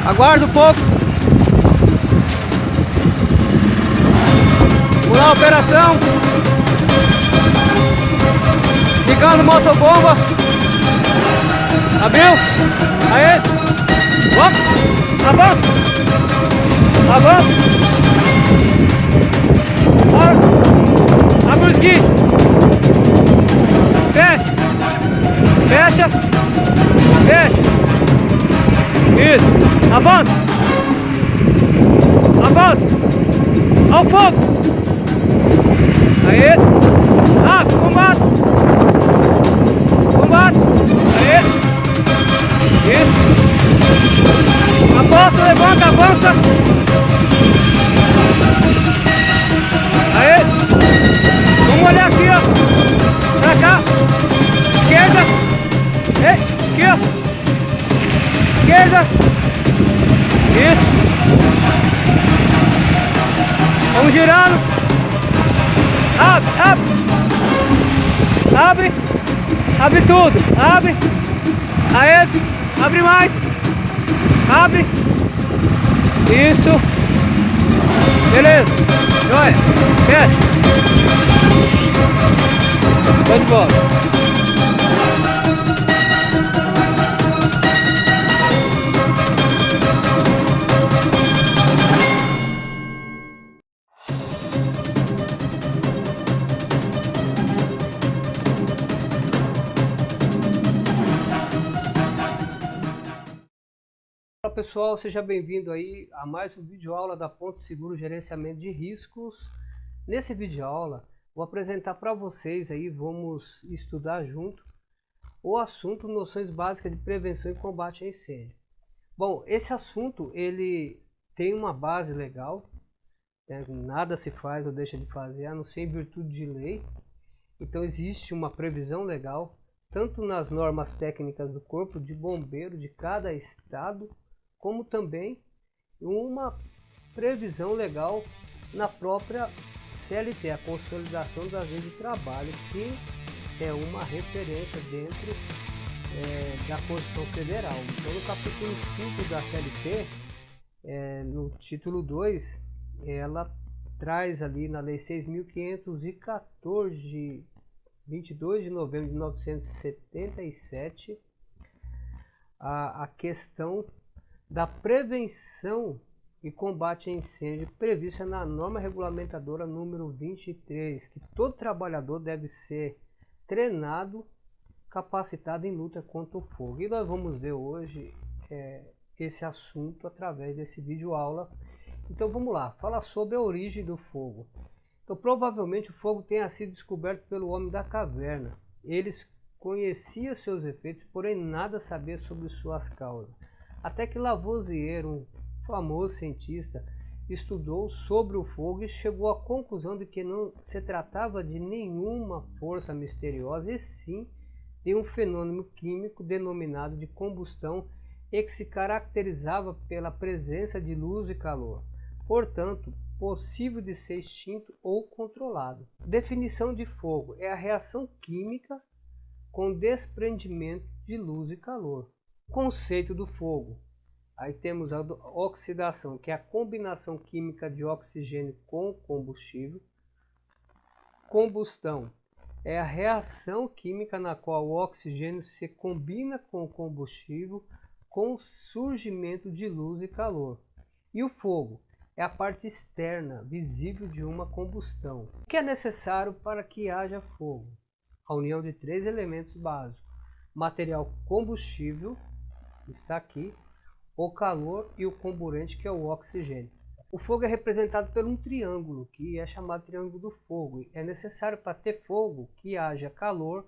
Aguarda um pouco. Vamos lá, operação. Ligando motobomba. Abriu. Aê. Avança. Avança. Abre os guichos. Fecha. Fecha. Fecha. Isso. Avança. Avança. Ao fogo. Aê. Rápido. Combate. Combate. Aê. Isso. Aposta, levanta, avança. Aê. Vamos olhar aqui, ó. Pra cá. Esquerda. Ei, aqui, ó. Esquerda. Isso. Vamos girando. Abre, abre. Abre. Abre tudo. Abre. Aê. Abre mais. Abre. Isso. Beleza. Joia. Fecha. Vai de volta. Olá pessoal, seja bem-vindo aí a mais um vídeo aula da Ponto Seguro Gerenciamento de Riscos. Nesse vídeo aula vou apresentar para vocês aí, vamos estudar junto o assunto noções básicas de prevenção e combate a incêndio. Bom, esse assunto ele tem uma base legal, né? Nada se faz ou deixa de fazer a não ser em virtude de lei. Então existe uma previsão legal tanto nas normas técnicas do Corpo de Bombeiro de cada estado, como também uma previsão legal na própria CLT, a Consolidação das Leis de Trabalho, que é uma referência dentro da Constituição Federal. Então no capítulo 5 da CLT, no título 2, ela traz ali na Lei 6.514, de 22 de novembro de 1977, a questão da prevenção e combate a incêndio prevista na norma regulamentadora número 23, que todo trabalhador deve ser treinado, capacitado em luta contra o fogo. E nós vamos ver hoje esse assunto através desse vídeo aula. Então vamos lá, fala sobre a origem do fogo. Então provavelmente o fogo tenha sido descoberto pelo homem da caverna. Eles conheciam seus efeitos, porém nada sabia sobre suas causas. Até que Lavoisier, um famoso cientista, estudou sobre o fogo e chegou à conclusão de que não se tratava de nenhuma força misteriosa, e sim de um fenômeno químico denominado de combustão e que se caracterizava pela presença de luz e calor, portanto, possível de ser extinto ou controlado. Definição de fogo é a reação química com desprendimento de luz e calor. Conceito do fogo. Aí temos a oxidação, que é a combinação química de oxigênio com combustível. Combustão é a reação química na qual o oxigênio se combina com o combustível com surgimento de luz e calor. E o fogo é a parte externa, visível de uma combustão. O que é necessário para que haja fogo? A união de três elementos básicos: material combustível, está aqui, o calor e o comburente, que é o oxigênio. O fogo é representado por um triângulo, que é chamado triângulo do fogo. É necessário para ter fogo que haja calor,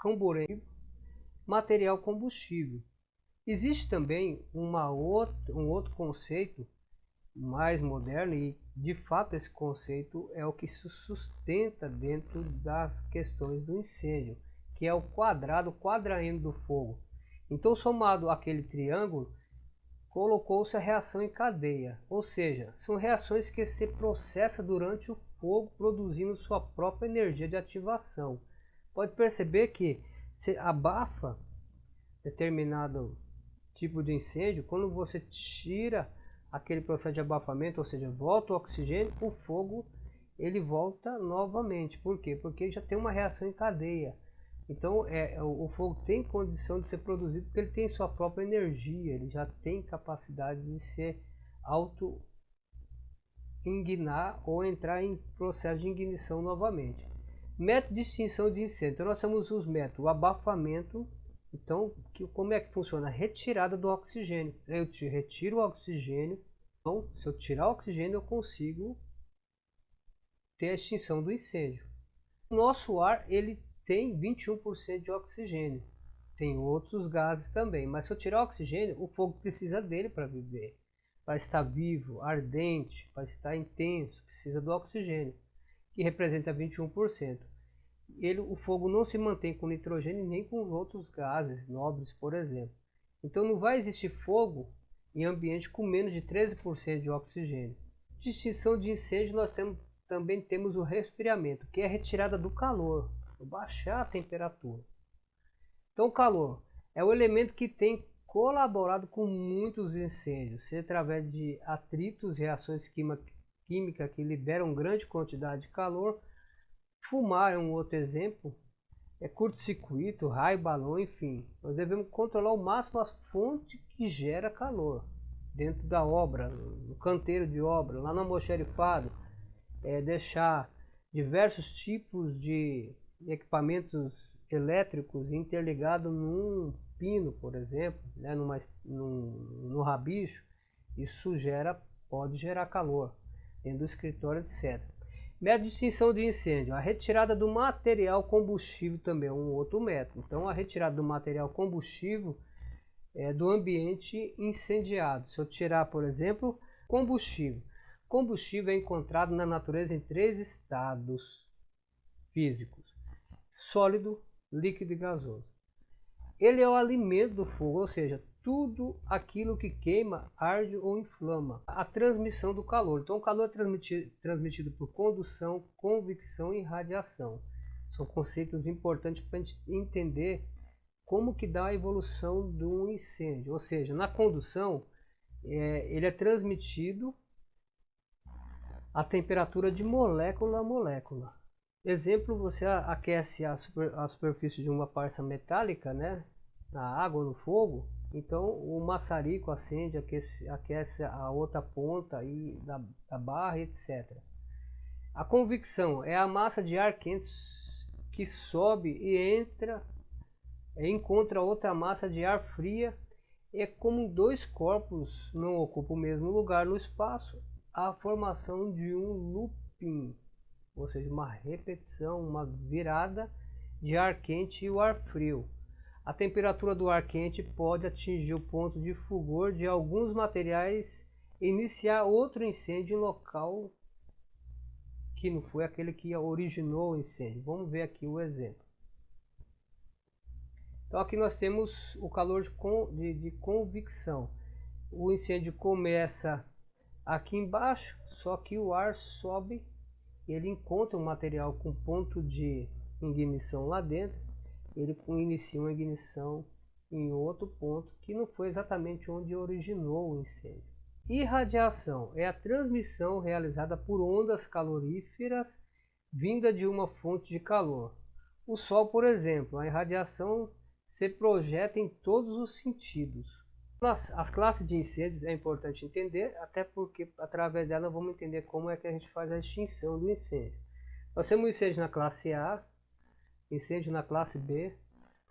comburente, material combustível. Existe também um outro conceito mais moderno, e de fato esse conceito é o que se sustenta dentro das questões do incêndio, que é o quadraendo do fogo. Então, somado àquele triângulo, colocou-se a reação em cadeia, ou seja, são reações que se processam durante o fogo, produzindo sua própria energia de ativação. Pode perceber que se abafa determinado tipo de incêndio, quando você tira aquele processo de abafamento, ou seja, volta o oxigênio, o fogo ele volta novamente. Por quê? Porque já tem uma reação em cadeia. Então o fogo tem condição de ser produzido porque ele tem sua própria energia, ele já tem capacidade de se auto ignar ou entrar em processo de ignição novamente. Método de extinção de incêndio. Então nós temos os métodos, o abafamento. Então, como é que funciona? A retirada do oxigênio. Eu retiro o oxigênio. Então, se eu tirar o oxigênio, eu consigo ter a extinção do incêndio. O nosso ar, ele tem 21% de oxigênio. Tem outros gases também, mas se eu tirar o oxigênio, o fogo precisa dele para viver. Para estar vivo, ardente, para estar intenso, precisa do oxigênio, que representa 21%. O fogo não se mantém com nitrogênio nem com outros gases nobres, por exemplo. Então não vai existir fogo em ambiente com menos de 13% de oxigênio. De extinção de incêndio nós também temos o resfriamento, que é a retirada do calor, baixar a temperatura. Então o calor é o elemento que tem colaborado com muitos incêndios, seja através de atritos, reações químicas que liberam grande quantidade de calor. Fumar é um outro exemplo, curto-circuito, raio, balão, enfim. Nós devemos controlar ao máximo as fontes que gera calor dentro da obra, no canteiro de obra, lá no almoxarifado, deixar diversos tipos de equipamentos elétricos interligados num pino, por exemplo, né, no rabicho. Isso pode gerar calor dentro do escritório, etc. Método de extinção de incêndio. A retirada do material combustível também é um outro método. Então, a retirada do material combustível do ambiente incendiado. Se eu tirar, por exemplo, combustível. Combustível é encontrado na natureza em 3 estados físicos: sólido, líquido e gasoso. Ele é o alimento do fogo, ou seja, tudo aquilo que queima, arde ou inflama. A transmissão do calor. Então o calor é transmitido por condução, convecção e radiação. São conceitos importantes para a gente entender como que dá a evolução de um incêndio. Ou seja, na condução, ele é transmitido a temperatura de molécula a molécula. Exemplo, você aquece a superfície de uma parça metálica, né, na água, no fogo. Então o maçarico acende, aquece a outra ponta aí da barra, etc. A convecção é a massa de ar quente que sobe e encontra outra massa de ar fria. É como dois corpos não ocupam o mesmo lugar no espaço, a formação de um looping, ou seja, uma repetição, uma virada de ar quente e o ar frio. A temperatura do ar quente pode atingir o ponto de fulgor de alguns materiais e iniciar outro incêndio em local que não foi aquele que originou o incêndio. Vamos ver aqui o exemplo. Então aqui nós temos o calor de convecção. O incêndio começa aqui embaixo, só que o ar sobe, ele encontra um material com ponto de ignição lá dentro, ele inicia uma ignição em outro ponto que não foi exatamente onde originou o incêndio. Irradiação é a transmissão realizada por ondas caloríferas vinda de uma fonte de calor. O Sol, por exemplo, a irradiação se projeta em todos os sentidos. As classes de incêndios é importante entender, até porque através dela vamos entender como é que a gente faz a extinção do incêndio. Nós temos incêndio na classe A, incêndio na classe B,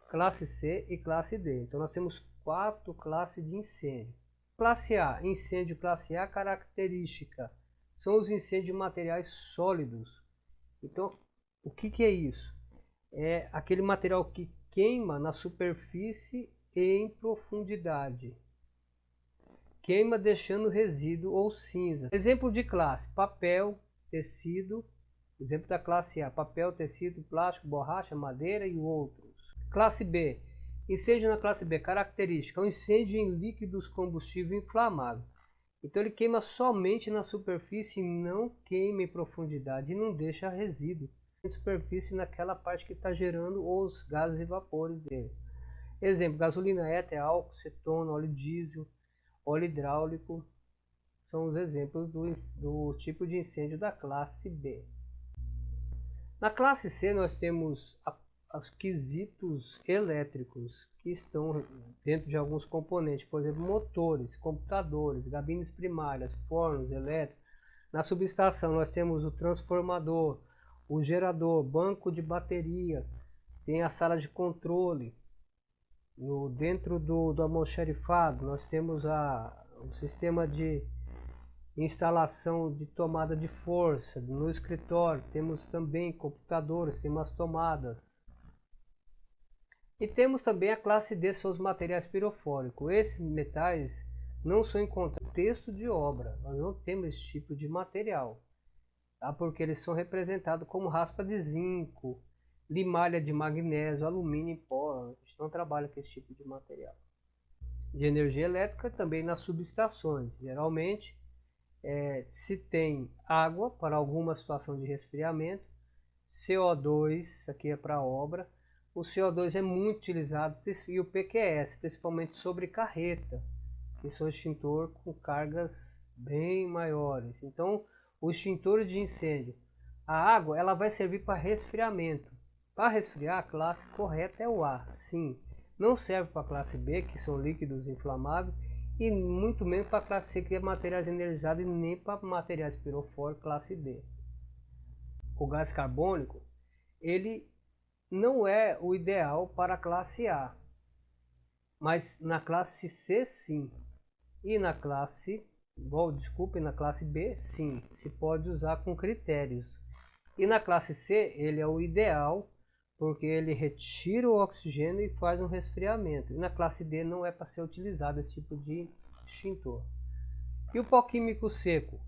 classe C e classe D. Então nós temos 4 classes de incêndio. Classe A, incêndio classe A, característica, são os incêndios de materiais sólidos. Então, o que é isso? É aquele material que queima na superfície e em profundidade. Queima deixando resíduo ou cinza. Exemplo de classe: papel, tecido. Exemplo da classe A: papel, tecido, plástico, borracha, madeira e outros. Classe B: incêndio na classe B. Característica: um incêndio em líquidos combustível inflamável. Então ele queima somente na superfície e não queima em profundidade e não deixa resíduo na superfície naquela parte que está gerando os gases e vapores dele. Exemplo, gasolina, éter, álcool, cetona, óleo diesel, óleo hidráulico, são os exemplos do tipo de incêndio da classe B. Na classe C nós temos os quesitos elétricos, que estão dentro de alguns componentes, por exemplo, motores, computadores, gabines primárias, fornos elétricos. Na subestação nós temos o transformador, o gerador, banco de bateria, tem a sala de controle. Dentro do almoxarifado nós temos o sistema de instalação de tomada de força. No escritório temos também computadores, temos as tomadas. E temos também a classe D, são os materiais pirofóricos. Esses metais não são encontrados no texto de obra, nós não temos esse tipo de material, tá? Porque eles são representados como raspa de zinco, limalha de magnésio, alumínio em pó. A gente não trabalha com esse tipo de material. De energia elétrica também nas subestações, geralmente se tem água para alguma situação de resfriamento, CO2, aqui é para obra. O CO2 é muito utilizado, e o PQS, principalmente sobre carreta, que são extintor com cargas bem maiores. Então, o extintor de incêndio, a água, ela vai servir para resfriamento. Para resfriar, a classe correta é o A, sim. Não serve para a classe B, que são líquidos inflamáveis, e muito menos para a classe C, que é materiais energizados, e nem para materiais pirofóricos, classe D. O gás carbônico, ele não é o ideal para a classe A, mas na classe C sim, e na classe, na classe B sim, se pode usar com critérios. E na classe C ele é o ideal, porque ele retira o oxigênio e faz um resfriamento. E na classe D não é para ser utilizado esse tipo de extintor. E o pó químico seco?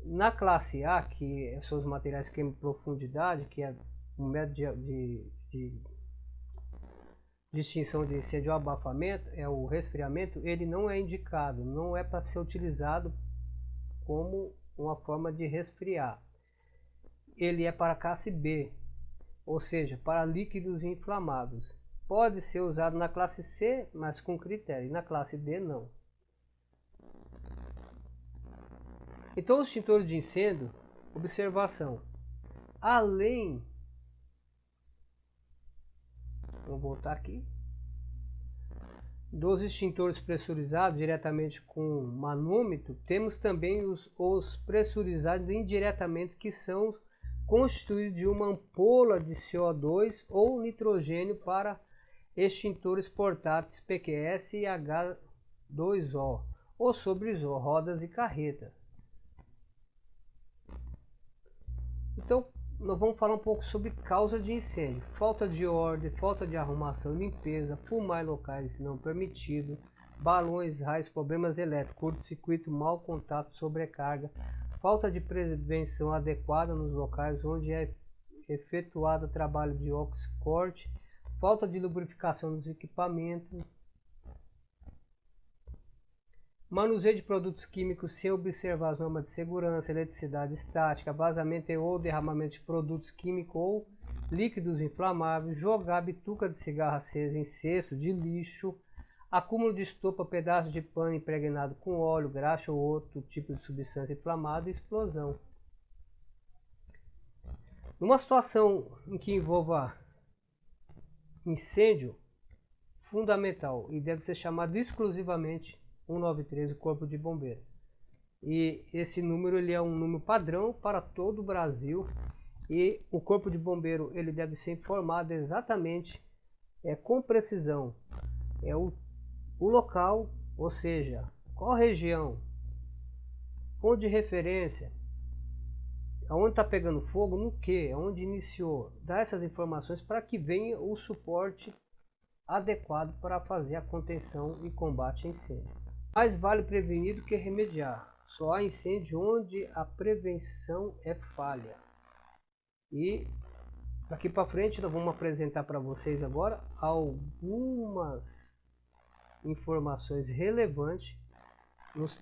Na classe A, que são os materiais químicos de profundidade, que é um método de extinção de incêndio ou abafamento, é o resfriamento, ele não é indicado, não é para ser utilizado como uma forma de resfriar. Ele é para classe B, ou seja, para líquidos inflamáveis. Pode ser usado na classe C, mas com critério, e na classe D não. Então, os extintores de incêndio, observação, além, vou voltar aqui, dos extintores pressurizados diretamente com manômetro, temos também os pressurizados indiretamente, que são constituídos de uma ampola de CO2 ou nitrogênio para extintores portáteis PQS e H2O ou sobre ISO, rodas e carretas. Então, nós vamos falar um pouco sobre causa de incêndio: falta de ordem, falta de arrumação e limpeza, fumar em locais não permitidos, balões, raios, problemas elétricos, curto-circuito, mau contato, sobrecarga, falta de prevenção adequada nos locais onde é efetuado trabalho de oxi-corte, falta de lubrificação dos equipamentos, manuseio de produtos químicos sem observar as normas de segurança, eletricidade estática, vazamento ou derramamento de produtos químicos ou líquidos inflamáveis, jogar bituca de cigarro acesa em cesto de lixo, acúmulo de estopa, pedaços de pano impregnado com óleo, graxa ou outro tipo de substância inflamada e explosão. Numa situação em que envolva incêndio, fundamental e deve ser chamado exclusivamente 193, o Corpo de Bombeiro. E esse número ele é um número padrão para todo o Brasil, e o Corpo de Bombeiro ele deve ser informado exatamente, com precisão, o local, ou seja, qual região, ponto de referência, aonde está pegando fogo, no que, aonde iniciou, dar essas informações para que venha o suporte adequado para fazer a contenção e combate a incêndio. Mais vale prevenir do que remediar. Só há incêndio onde a prevenção é falha. E daqui para frente nós vamos apresentar para vocês agora algumas informações relevantes,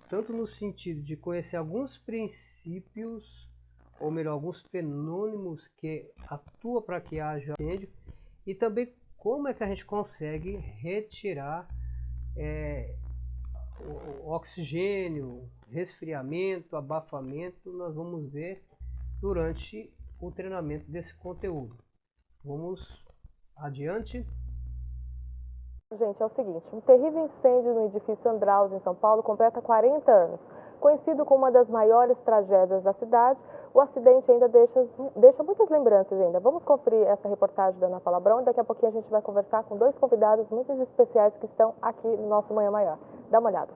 tanto no sentido de conhecer alguns princípios, ou melhor, alguns fenômenos que atuam para que haja incêndio, e também como é que a gente consegue retirar o oxigênio, resfriamento, abafamento. Nós vamos ver durante o treinamento desse conteúdo. Vamos adiante. Gente, é o seguinte, um terrível incêndio no edifício Andraus, em São Paulo, completa 40 anos. Conhecido como uma das maiores tragédias da cidade, o acidente ainda deixa muitas lembranças ainda. Vamos conferir essa reportagem da Ana Paula Brão e daqui a pouquinho a gente vai conversar com dois convidados muito especiais que estão aqui no nosso Manhã Maior. Dá uma olhada.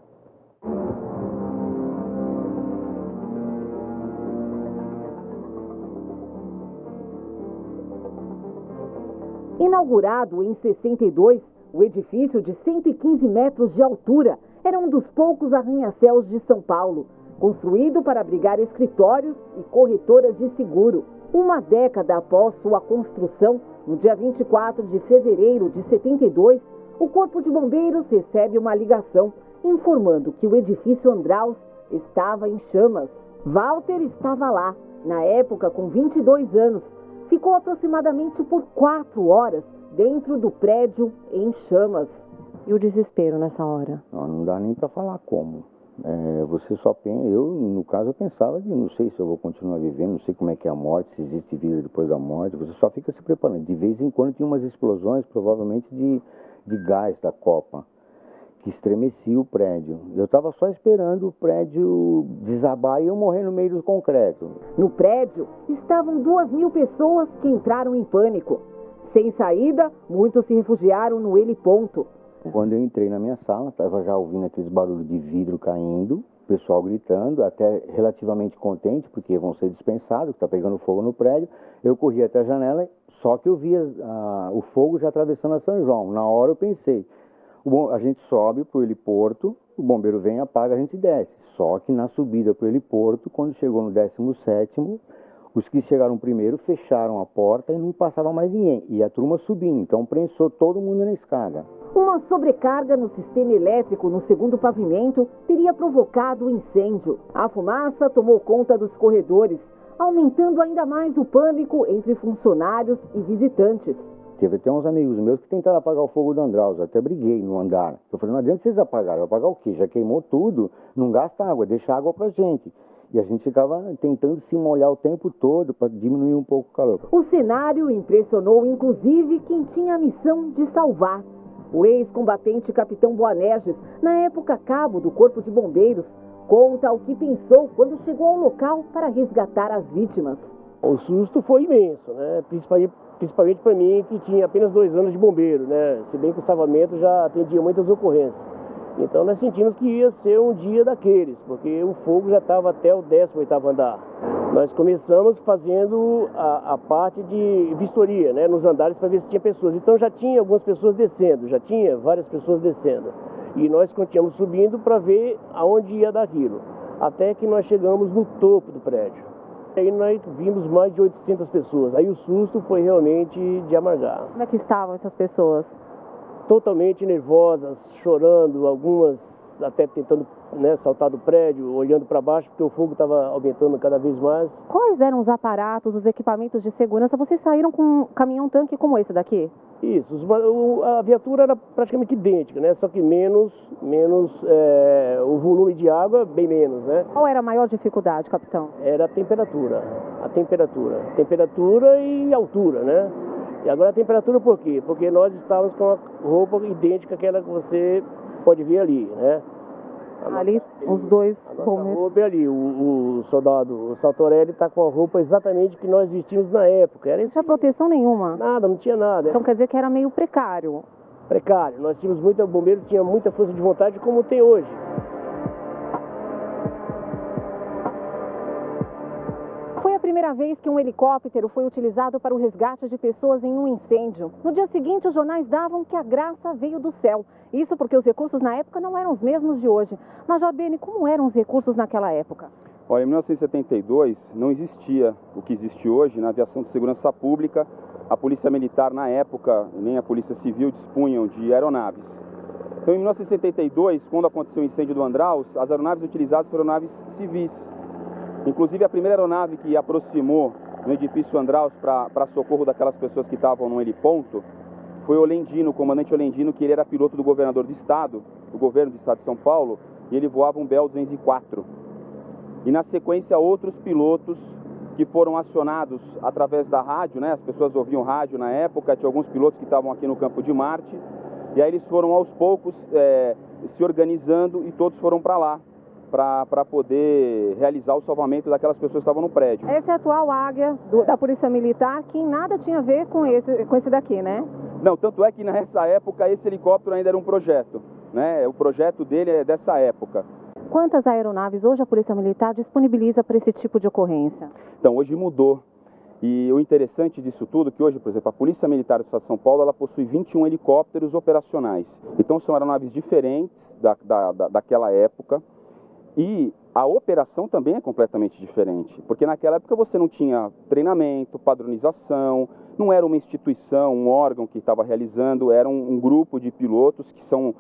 Inaugurado em 62, o edifício de 115 metros de altura era um dos poucos arranha-céus de São Paulo, construído para abrigar escritórios e corretoras de seguro. Uma década após sua construção, no dia 24 de fevereiro de 72, o Corpo de Bombeiros recebe uma ligação informando que o edifício Andraus estava em chamas. Walter estava lá, na época com 22 anos. Ficou aproximadamente por 4 horas dentro do prédio em chamas. E o desespero nessa hora? Não dá nem para falar como. Você só pensa, no caso eu pensava de não sei se eu vou continuar vivendo, não sei como é que é a morte, se existe vida depois da morte, você só fica se preparando. De vez em quando tinha umas explosões, provavelmente de gás da copa, que estremecia o prédio. Eu estava só esperando o prédio desabar e eu morrer no meio do concreto. No prédio estavam 2.000 pessoas que entraram em pânico. Sem saída, muitos se refugiaram no heliponto. Quando eu entrei na minha sala, estava já ouvindo aqueles barulhos de vidro caindo, o pessoal gritando, até relativamente contente, porque vão ser dispensados, está pegando fogo no prédio. Eu corri até a janela, só que eu via o fogo já atravessando a São João. Na hora eu pensei, a gente sobe para o heliporto, o bombeiro vem, apaga, a gente desce. Só que na subida para o heliporto, quando chegou no 17º, os que chegaram primeiro fecharam a porta e não passava mais ninguém. E a turma subindo, então prensou todo mundo na escada. Uma sobrecarga no sistema elétrico no segundo pavimento teria provocado o incêndio. A fumaça tomou conta dos corredores, aumentando ainda mais o pânico entre funcionários e visitantes. Teve até uns amigos meus que tentaram apagar o fogo do Andraus, até briguei no andar. Eu falei, não adianta vocês apagarem, vai apagar o quê? Já queimou tudo, não gasta água, deixa água pra gente. E a gente ficava tentando se molhar o tempo todo para diminuir um pouco o calor. O cenário impressionou inclusive quem tinha a missão de salvar. O ex-combatente Capitão Boanerges, na época cabo do Corpo de Bombeiros, conta o que pensou quando chegou ao local para resgatar as vítimas. O susto foi imenso, né? Principalmente para mim, que tinha apenas 2 anos de bombeiro, né? Se bem que o salvamento já atendia muitas ocorrências. Então nós sentimos que ia ser um dia daqueles, porque o fogo já estava até o 18º andar. Nós começamos fazendo a parte de vistoria, né, nos andares para ver se tinha pessoas. Então já tinha algumas pessoas descendo, já tinha várias pessoas descendo. E nós continuamos subindo para ver aonde ia dar aquilo. Até que nós chegamos no topo do prédio. Aí nós vimos mais de 800 pessoas. Aí o susto foi realmente de amargar. Como é que estavam essas pessoas? Totalmente nervosas, chorando, algumas até tentando, né, saltar do prédio, olhando para baixo, porque o fogo estava aumentando cada vez mais. Quais eram os aparatos, os equipamentos de segurança? Vocês saíram com um caminhão-tanque como esse daqui? Isso, a viatura era praticamente idêntica, né, só que menos o volume de água, bem menos, né. Qual era a maior dificuldade, capitão? Era a temperatura e altura, né. E agora a temperatura por quê? Porque nós estávamos com a roupa idêntica àquela que você pode ver ali, né? Ali, os dois bombeiros. Roupa é ali, o soldado, o Saltorelli está com a roupa exatamente que nós vestimos na época. Não tinha proteção nenhuma? Nada, não tinha nada. Então quer dizer que era meio precário? Precário. Nós tínhamos bombeiro tinha muita força de vontade, como tem hoje. Foi a primeira vez que um helicóptero foi utilizado para o resgate de pessoas em um incêndio. No dia seguinte, os jornais davam que a graça veio do céu. Isso porque os recursos na época não eram os mesmos de hoje. Major Beni, como eram os recursos naquela época? Olha, em 1972 não existia o que existe hoje na aviação de segurança pública. A Polícia Militar, na época, nem a Polícia Civil dispunham de aeronaves. Então, em 1972, quando aconteceu o incêndio do Andraus, as aeronaves utilizadas foram aeronaves civis. Inclusive, a primeira aeronave que aproximou no edifício Andraus para socorro daquelas pessoas que estavam no heliponto foi o Olendino, o comandante Olendino, que ele era piloto do governador do estado, do governo do estado de São Paulo, e ele voava um Bell 204. E na sequência outros pilotos que foram acionados através da rádio, né? As pessoas ouviam rádio na época, tinha alguns pilotos que estavam aqui no campo de Marte, e aí eles foram aos poucos se organizando e todos foram para lá, para poder realizar o salvamento daquelas pessoas que estavam no prédio. Esse é a atual Águia da Polícia Militar, que nada tinha a ver com esse daqui, né? Não, tanto é que nessa época esse helicóptero ainda era um projeto, né? O projeto dele é dessa época. Quantas aeronaves hoje a Polícia Militar disponibiliza para esse tipo de ocorrência? Então, hoje mudou. E o interessante disso tudo é que hoje, por exemplo, a Polícia Militar do Estado de São Paulo, ela possui 21 helicópteros operacionais. Então, são aeronaves diferentes daquela época. E a operação também é completamente diferente. Porque naquela época você não tinha treinamento, padronização, não era uma instituição, um órgão que estava realizando, era um grupo de pilotos que são,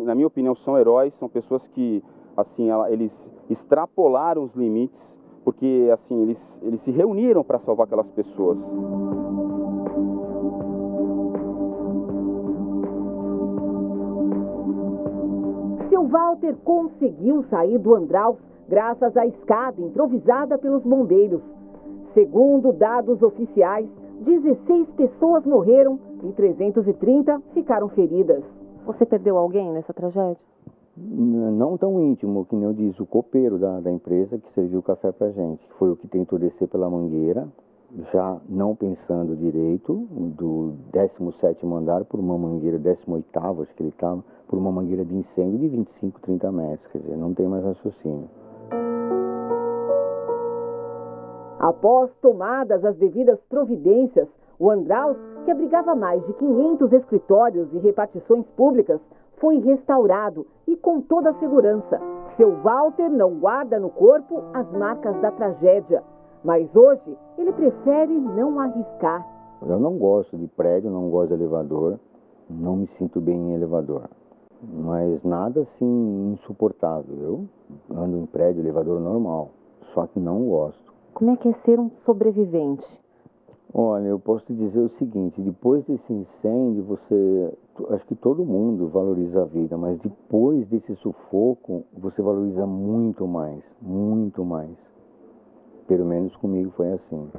na minha opinião, são heróis, são pessoas que, assim, eles extrapolaram os limites, porque, assim, eles se reuniram para salvar aquelas pessoas. Seu Walter conseguiu sair do Andraus graças à escada improvisada pelos bombeiros. Segundo dados oficiais, 16 pessoas morreram e 330 ficaram feridas. Você perdeu alguém nessa tragédia? Não tão íntimo, que nem eu disse, o copeiro da empresa que serviu o café pra gente. Foi o que tentou descer pela mangueira, já não pensando direito, do 17º andar por uma mangueira, 18º, acho que ele estava, por uma mangueira de incêndio de 25, 30 metros, quer dizer, não tem mais raciocínio. Após tomadas as devidas providências, o Andraus, que abrigava mais de 500 escritórios e repartições públicas, foi restaurado e com toda a segurança. Seu Walter não guarda no corpo as marcas da tragédia, mas hoje ele prefere não arriscar. Eu não gosto de prédio, não gosto de elevador, não me sinto bem em elevador, mas nada assim insuportável. Eu ando em prédio, elevador normal, só que não gosto. Como é que é ser um sobrevivente? Olha, eu posso te dizer o seguinte, depois desse incêndio, acho que todo mundo valoriza a vida, mas depois desse sufoco, você valoriza muito mais, muito mais. Pelo menos comigo foi assim.